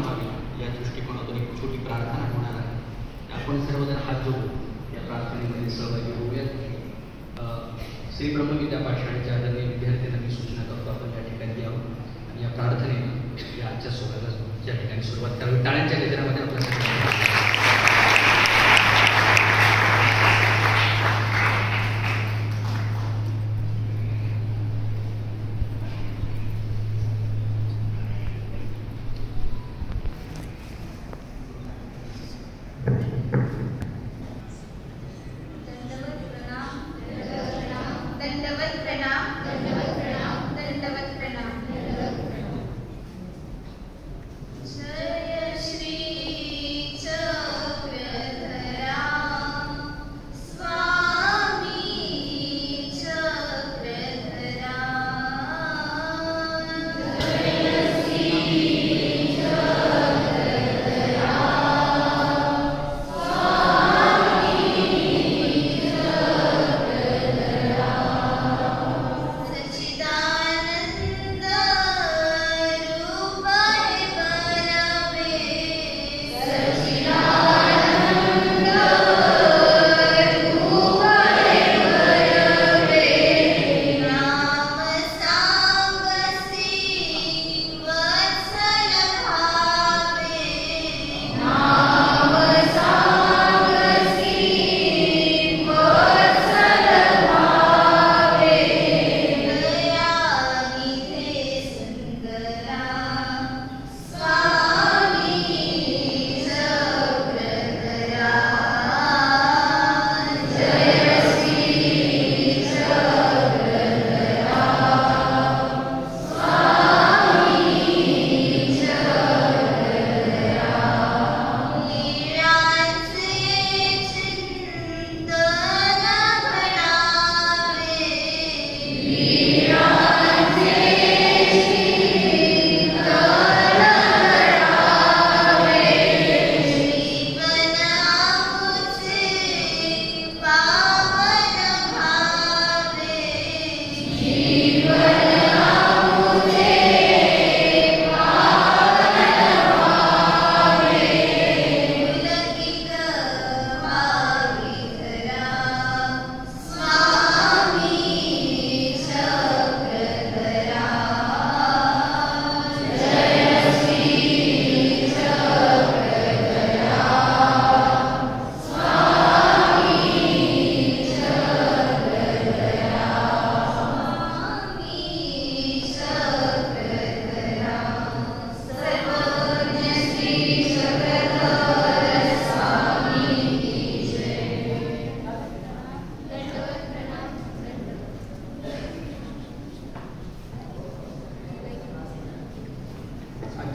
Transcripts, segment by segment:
व्हावी या दृष्टिकोनातून एक छोटी प्रार्थना होणार आहे. आपण सर्वजण हात जोडू या प्रार्थनेमध्ये सहभागी होऊयात. श्री ब्रह्मविद्या पाठशाळेच्या आदरणीय विद्यार्थ्यांना मी सूचना करतो आपण या ठिकाणी यावं आणि या प्रार्थनेनं या आजच्या सोहळ्याला या ठिकाणी सुरुवात करावी. टाळ्यांच्या गजरामध्ये आपल्या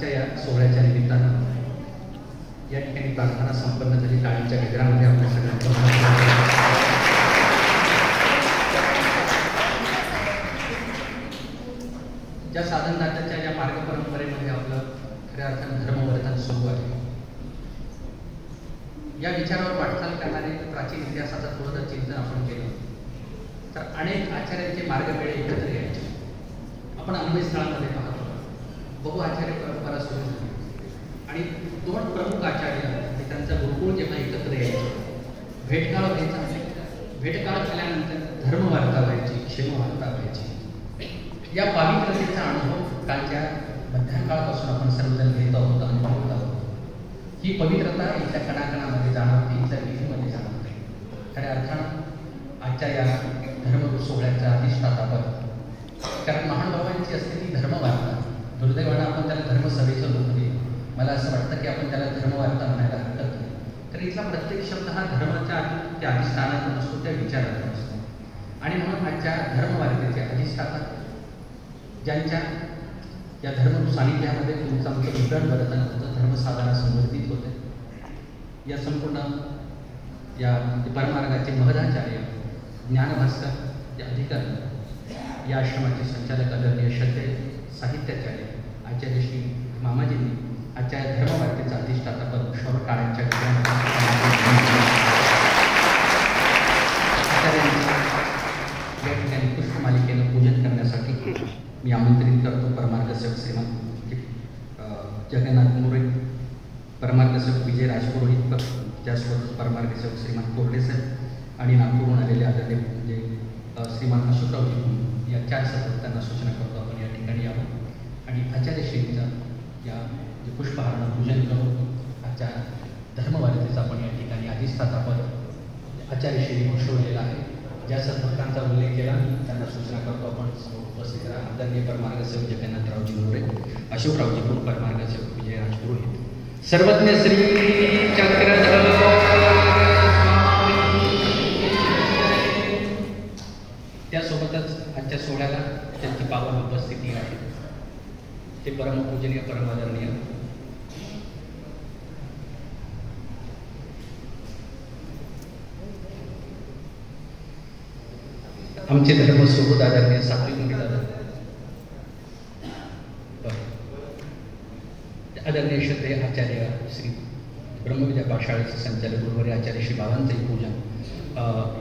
या सोहळ्याच्या निमित्तानं या ठिकाणी प्रार्थना संपन्न झाली. टाळ्यांच्या गजरामध्ये आपल्या सगळ्यांचं ज्या साधनदात्याच्या या मार्ग परंपरेमध्ये आपलं खऱ्या अर्थानं धर्मवर्धन सुरू आहे. या विचारावर वाटचाल करणारे प्राचीन इतिहासाचं थोडं जर चिंतन आपण केलं तर अनेक आचार्यांचे मार्गवेळे एकत्र यायचे. आपण अन्वय स्थळांमध्ये पाहतो बहु आचार्य परंपरा सुरू झाली आणि दोन प्रमुख आचार्य आणि त्यांचा गुरुकुळ जेव्हा एकत्र यायचे, भेटकाळ व्हायचा. भेटकाळ झाल्यानंतर धर्मवार्ता व्हायची, क्षेमवार्ता व्हायची. या पावित्र्यतेचा अनुभव कालच्या मध्यकाळापासून आपण सर्वजण घेत आहोत, अनुभवत आहोत. ही पवित्रता इथल्या कणाकणामध्ये जाणवते, इथल्या विधीमध्ये जाणवते. खऱ्या अर्थानं आजच्या या धर्मगुरु सोहळ्याच्या अधिष्ठातापद, कारण महानुभावांची असलेली धर्मवार्ता, दुर्दैवानं आपण त्याला धर्मसभेचं रूप दिलं. मला असं वाटतं की आपण त्याला धर्मवार्ता म्हणायला हरकत नाही. तर इथला प्रत्येक शब्द हा धर्माच्या त्या अधिष्ठानातून असतो, त्या विचारातून असतो. आणि म्हणून आजच्या धर्मवार्तेचे अधिष्ठाता ज्यांच्या या धर्म सानिध्यामध्ये तुमचं आमचं विवरण वर्तन होतं, धर्मसाधना संवर्धित होते. या संपूर्ण या परमार्गाचे महदाचार्य ज्ञानभास्कर या अधिकारी, या आश्रमाचे संचालक आदरणीय श्रद्धेय साहित्याचार्य आचार्य श्री मामाजींनी आजच्या धर्मवार्तेचा अधिष्ठाता पद टाळ्यांच्या आचार्यांचं या ठिकाणी पुष्पमालिकेनं पूजन करण्यासाठी मी आमंत्रित करतो. परमार्ग सेवक श्रीमान जगन्नाथ मोरे, परमार्गसेवक विजय राजपुरोहित, त्यासोबतच परमार्गसेवक श्रीमान कोरडे साहेब आणि नागपूरहून आलेले आदरणीय म्हणजे श्रीमान अशोकरावजी या 4 सदस्यांना सूचना करतो आपण या ठिकाणी यावं आणि आचार्यश्रींचा या जे पुष्पहारानं पूजन करून आजच्या धर्मवारीचा आपण या ठिकाणी अधिष्ठातापद आचार्यश्री घोषवलेला आहे. ज्या सद्भक्तांचा उल्लेख केला त्यांना सूचना करतो आपण उपस्थित राहा. आदरणीय परमार्गसेवक जगन्नाथरावजी मोरे, अशोकरावजी गुरु, परमार्गसेवक विजय राजपुरोहित, सर्वज्ञ श्री चक्रधर. त्यासोबतच आजच्या सोहळ्याला त्यांची पावन उपस्थिती आहे ते परमपूजनीय परमादरणीय आमचे धर्मसोबत आदरणीय सात्विक दादा, आदरणीय श्रद्धेय आचार्य श्री ब्रह्मविद्या पाठशाळेचे संचालक गुरुवारी आचार्य श्री बाबांचंही पूजन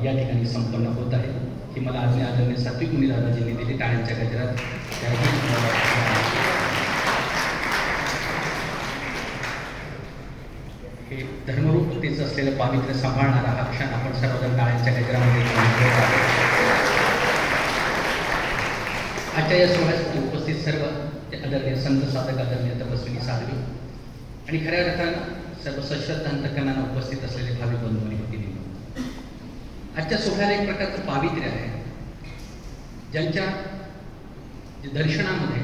या ठिकाणी संपन्न होत आहे. ही मला आजने आदरणीय सात्विक दादाजींनी दिली टाळ्यांच्या गजरात. हे धर्मरूपतेचं असलेलं पावित्र्य सांभाळणारा हा क्षण आपण सर्वजण टाळ्यांच्या गजरामध्ये आजच्या या सोहळ्यासाठी उपस्थित सर्व ते आदरणीय संत साधक, आदरणीय तपस्विनी साध्वी आणि खऱ्या अर्थानं सर्व सश्रद्ध अंतकरणानं उपस्थित असलेले भावी बंधू आणि भगिनी. आजच्या सोहळ्याला एक प्रकारचं पावित्र्य आहे. ज्यांच्या दर्शनामध्ये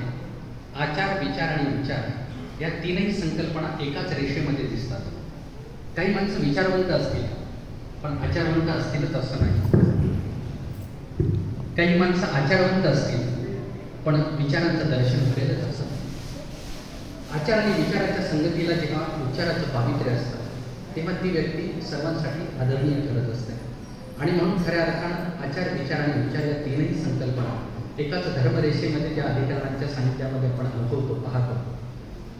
आचार, विचार आणि विचार या तीनही संकल्पना एकाच रेषेमध्ये दिसतात. काही माणसं विचारवंत असतील पण आचारवंत असतीलच असं नाही. काही माणसं आचारवंत असतील पण विचारांचं दर्शन घडेलच असं. आचार आणि विचाराच्या संगतीला जेव्हा विचाराचं पावित्र्य असतं तेव्हा ती व्यक्ती सर्वांसाठी आदरणीय ठरत असते. आणि म्हणून खऱ्या अर्थानं आचार, विचार आणि विचार या तीनही संकल्पना एकाच धर्मरेषेमध्ये त्या अधिकारांच्या साहित्यामध्ये आपण अनुभवतो, पाहतो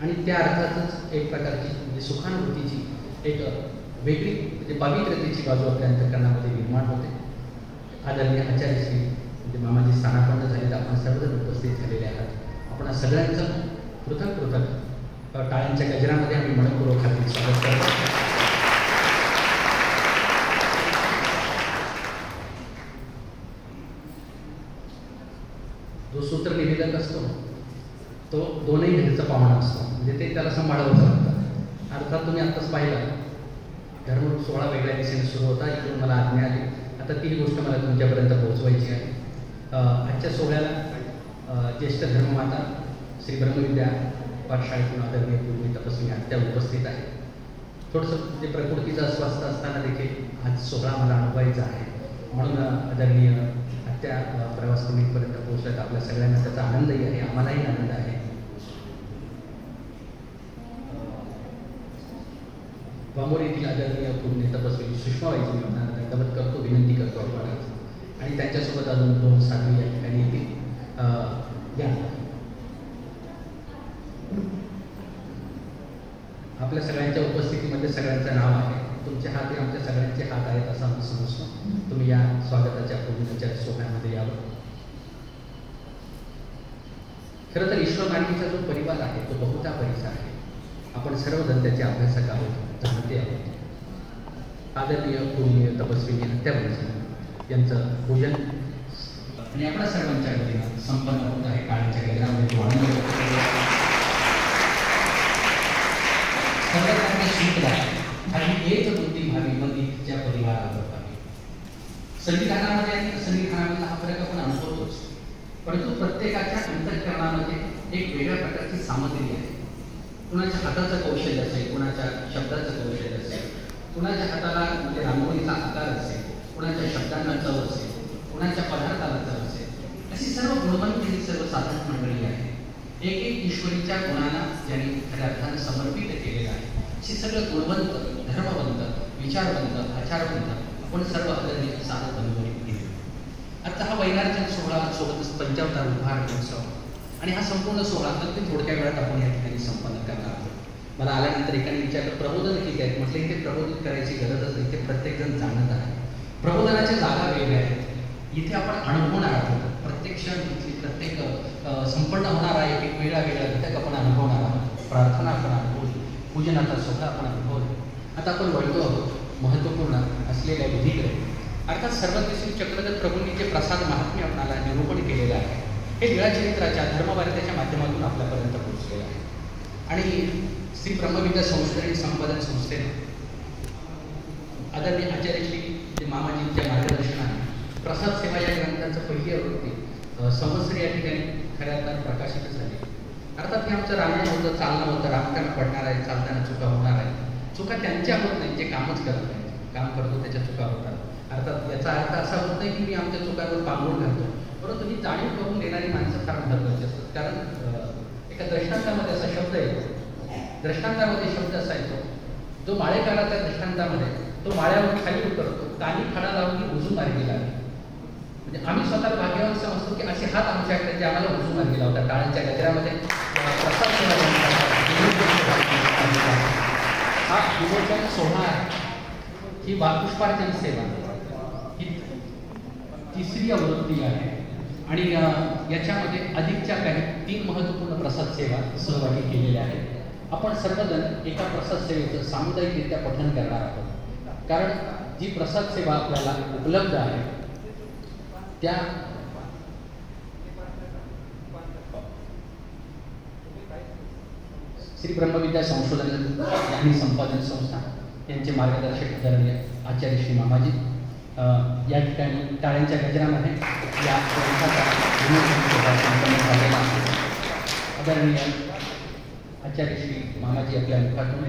आणि त्या अर्थातच एक प्रकारची म्हणजे सुखानुभूतीची एक वेगळी म्हणजे पावित्र्यतेची बाजू आपल्या अंतकरणामध्ये निर्माण होते. आदरणीय आचार्यश्री म्हणजे मामाजी स्थानापन्न झाले तर आपण सर्वजण उपस्थित झालेले आहात. आपण सगळ्यांचं पृथक टाळ्यांच्या गजरामध्ये आम्ही मनपूर्वक हार्दिक स्वागत करतो. जो सूत्रनिवेदक असतो तो दोनही घरचा पाहुणा असतो म्हणजे ते त्याला सांभाळावंच लागतं. अर्थात तुम्ही आत्ताच पाहिलं धर्मरूप सोहळा वेगळ्या दिशेने सुरू होता. इकडून मला आज्ञा आली. आता ती गोष्ट मला तुमच्यापर्यंत पोहोचवायची आहे. आजच्या सोहळ्याला ज्येष्ठ धर्ममाता श्री ब्रह्मविद्या पाठशाळेतून आदरणीय पूर्वी तपस्वी आत्या उपस्थित आहे. थोडंसं म्हणजे प्रकृतीचा अस्वस्थ असताना देखील आज सोहळा मला अनुभवायचा आहे. म्हणून आदरणीय आत्या प्रवास कमिटीपर्यंत पोहोचल्यात. आपल्या सगळ्यांना त्याचा आनंदही आहे, आम्हालाही आनंद आहे. वामोरी येथील आदरणीय पूर्वी तपस्वी सुषमाबाईजी यांना दंडवत करतो, विनंती करतो आपण आणि त्यांच्यासोबत अजून 2 साध्वी या ठिकाणी येतील. आपल्या सगळ्यांच्या उपस्थितीमध्ये सगळ्यांचं नाव आहे. तुमचे हात हे आमच्या सगळ्यांचे हात आहेत असं आम्ही समजतो. तुम्ही या स्वागताच्या पूजनाच्या सोहळ्यामध्ये यावं. खरं तर ईश्वर मानवीचा जो परिवार आहे तो बहुधा परिचा आहे. आपण सर्वजण त्याचे अभ्यासक आहोत, जाणते आहोत. आदरणीय पूर्णीय तपस्विनी हत्याबाईजी यांचं पूजन आणि आपल्या सर्वांच्या वतीनं संपन्न होत आहे. काळाच्या गजरामध्ये आनंद सर्वांना शिकला आणि एक बुद्धी व्हावी मग तिच्या परिवारावर व्हावी. संविधानामध्ये आणि संविधानामधला हा फरक आपण अनुभवतोच, परंतु प्रत्येकाच्या अंतःकरणामध्ये एक वेगळ्या प्रकारची सामग्री आहे. कुणाच्या हाताचं कौशल्य असेल, कुणाच्या शब्दाचं कौशल्य असेल, कुणाच्या हाताला म्हणजे रांगोळीचा आकार असेल, कुणाच्या शब्दांना चव असेल, कुणाच्या पदार्थाला चव असेल. अशी सर्व गुणवंत ही सर्वसाधारण मंडळी आहे. एक एक ईश्वरीच्या गुणांना ज्यांनी खऱ्या अर्थानं समर्पित केलेलं आहे. अशी सगळं गुणवंत, धर्मवंत, विचारवंत, आचारवंत आपण सर्व आदरणीय साधक बंधूंनी केले. आता हा वैनार्जन सोहळा सोबतच पंचावतार उभार महोत्सव आणि हा संपूर्ण सोहळा अगदी थोडक्या वेळात आपण या ठिकाणी संपन्न करणार आहोत. मला आल्यानंतर एकाने विचारलं प्रबोधन किती आहेत. म्हटलं इथे प्रबोधित करायची गरजच नाही, इथे प्रत्येकजण जाणत आहे. प्रबोधनाच्या जागा वेगळ्या आहेत. इथे आपण अनुभवणार आहोत. प्रत्यक्ष इथली प्रत्येक संपन्न होणारा एक वेगळा वेगळा घटक आपण अनुभवणार आहोत. प्रार्थना आपण अनुभवली, पूजनाचा सोहळा आपण अनुभवला. आता आपण वळतो आहोत महत्त्वपूर्ण असलेल्या विधीकडे. अर्थात सर्वज्ञ चक्रधर प्रभूंनी जे प्रसाद महात्म्य आपणाला निरूपण केलेलं आहे हे लीळाचरित्राच्या धर्मवार्तेच्या माध्यमातून आपल्यापर्यंत पोहोचलेलं आहे. आणि श्री ब्रह्मविद्या संशोधन आणि संपादन संस्थेने आदरणीय आचार्य श्री मामाजींच्या मार्गदर्शनाने प्रसाद सेवा या ग्रंथाचं पहिली आवृत्ती संवत्सर या ठिकाणी खऱ्या अर्थाने प्रकाशित झाली. अर्थात हे आमचं रामणं होतं, चालणं होतं, रामकारण पडणार आहे, चालताना चुका होणार आहे. चुका त्यांच्या होत नाही जे कामच करत नाही, काम करतो त्याच्या चुका होतात. अर्थात याचा अर्थ असा होत नाही की मी आमच्या चुकांवर पांघरून घालतो, परंतु ही जाणीव करून देणारी माणसं फार महत्त्वाची असतात. कारण एका दृष्टांतामध्ये असा शब्द येतो, दृष्टांतामध्ये शब्द असा येतो, जो माळेकाराच्या दृष्टांतामध्ये तो माळ्यावर खाली उतरतो, कानी खडा लावून की उजू मार्गी लागली. म्हणजे आम्ही स्वतः भाग्यवान समजतो की असे हात आमच्याकडे जे आम्हाला उजू मार्गी लावतात. टाळ्यांच्या गजरामध्ये प्रसाद हा विमोचन सोहळा आहे. ही पुष्पार्चन सेवा ही तिसरी आवृत्ती आहे आणि याच्यामध्ये अधिकच्या काही 3 महत्त्वपूर्ण प्रसाद सेवा सहभागी केलेल्या आहेत. आपण सर्वजण एका प्रसाद सेवेचं सामुदायिकरित्या पठण करणार आहोत. कारण जी प्रसाद सेवा आपल्याला उपलब्ध आहे त्या श्री ब्रह्मविद्या संशोधन आणि संपादन संस्था यांचे मार्गदर्शक आदरणीय आचार्य श्री मामाजी या ठिकाणी टाळ्यांच्या गजरामध्ये या ग्रंथाचा संपन्न झालेला आहे. आदरणीय आचार्य श्री मामाजी आपल्या मुखातून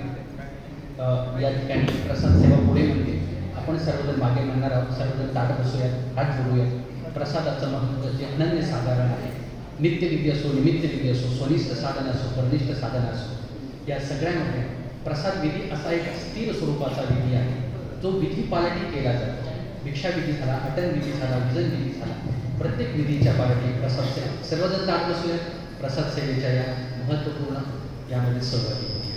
या ठिकाणी प्रसाद सेवा पुढे म्हणते. आपण सर्वजण मागे म्हणणार आहोत, सर्वजण ताट बसूयात, हात जोडूयात. प्रसादाचं महत्त्व जे अनन्य साधारण आहे, नित्यविधी असो, निमित्तविधी असो, स्वनिष्ठ साधन असो, परनिष्ठ साधन असो, या सगळ्यामध्ये प्रसाद विधी असा एक स्थिर स्वरूपाचा विधी आहे जो विधी पालटी केला जातो. भिक्षाविधी झाला, अटन विधी झाला, विजन विधी झाला, प्रत्येक विधीच्या पालटी प्रसाद सेवा. सर्वजण ताट बसूयात, प्रसाद सेवेच्या या महत्त्वपूर्ण यामध्ये सहभागी होते.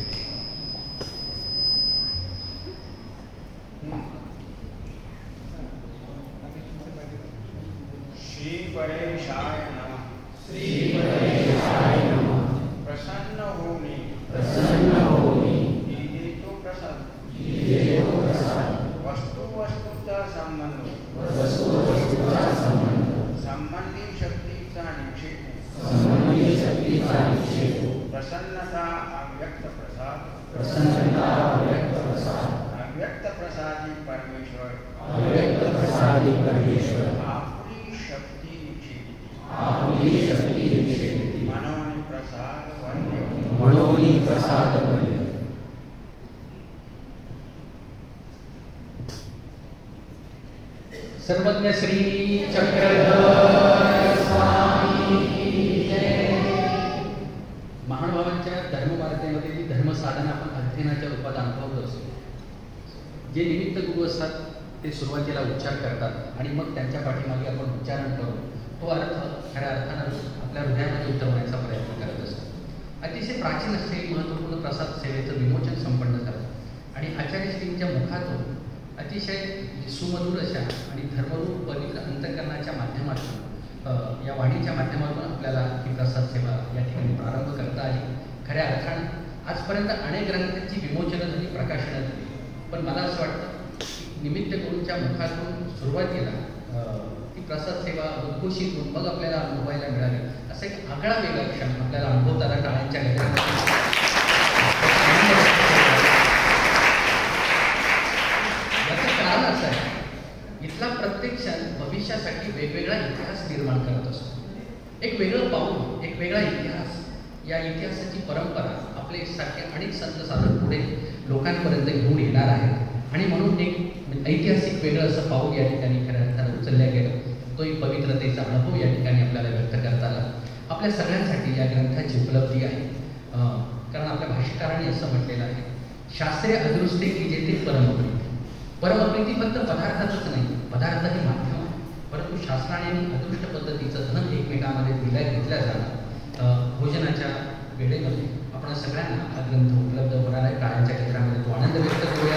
श्री परेशाय नमः. श्री परेशाय नमः. प्रसन्न होनी, प्रसन्न होनी, ये तो प्रसाद, ये तो प्रसाद. वस्तु वस्तुचा संबंध, वस्तु वस्तुचा संबंध, संबंधी शक्तीचा निक्षेप, संबंधी शक्तीचा निक्षेप. प्रसन्नता अव्यक्त प्रसाद, प्रसन्नता अव्यक्त प्रसाद, अव्यक्त प्रसादी परमेश्वर, अव्यक्त प्रसादी परमेश्वर. आपली शक्ती निक्षेप, आपली शक्ती निक्षेप. मनोनी प्रसाद वंद्य, मनोनी प्रसाद वंद्य. सर्वज्ञ श्री चक्रधर स्वामी की जय. महानुभावांच्या धर्मवार्तेमध्ये जी धर्मसाधना आपण अध्ययनाच्या रूपात अनुभवत असतो, जे निमित्त गुरु असतात ते सुरुवातीला उच्चार करतात आणि मग त्यांच्या पाठीमागे आपण उच्चारण करून तो अर्थ खऱ्या अर्थानं आपल्या हृदयामध्ये उतरवण्याचा प्रयत्न करत असतो. अतिशय प्राचीन असलेली महत्त्वपूर्ण प्रसाद सेवेचं विमोचन संपन्न झालं आणि आचार्य श्रींच्या मुखातून अतिशय सुमधुर अशा आणि धर्मरूप पवित्र अंतःकरणाच्या माध्यमातून या वाणीच्या माध्यमातून आपल्याला ही प्रसाद सेवा या ठिकाणी प्रारंभ करता आली. खऱ्या अर्थानं आजपर्यंत अनेक ग्रंथांची विमोचनं झाली, प्रकाशनं झाली, पण मला असं वाटतं निमित्त गुरूंच्या मुखातून सुरुवातीला ती प्रसाद सेवा उद्घोषित होऊन मग आपल्याला अनुभवायला मिळाली. असं एक आगळा वेगळा क्षण आपल्याला अनुभवताना टाळ्यांच्या गजरात. याचं कारण असं आहे, इथला प्रत्येक क्षण भविष्यासाठी वेगवेगळा इतिहास निर्माण करत असतो. एक वेगळं पाऊल, एक वेगळा इतिहास, या इतिहासाची परंपरा आपले सारखे अनेक संत साधक पुढे लोकांपर्यंत घेऊन येणार आहेत आणि म्हणून एक ऐतिहासिक वेगळं असं पाऊल या ठिकाणी खऱ्या अर्थानं उचलल्या गेलं. तोही पवित्रतेचा अनुभव या ठिकाणी आपल्याला व्यक्त करता आला. आपल्या सगळ्यांसाठी या ग्रंथाची उपलब्धी आहे. कारण आपल्या भाष्यकारांनी असं म्हटलेलं आहे, शास्त्रे अदृष्टे की जेथे परमप्रीती. परमप्रीती फक्त पदार्थाचंच नाही, पदार्थ हे माध्यम आहे, परंतु शास्त्राने अदृष्ट पद्धतीचं धन एकमेकांमध्ये घेतल्या जाणं भोजनाच्या वेळेमध्ये आपण सगळ्यांना हा ग्रंथ उपलब्ध होणार आहे. टाळ्यांच्या क्षेत्रामध्ये तो आनंद व्यक्त करूया.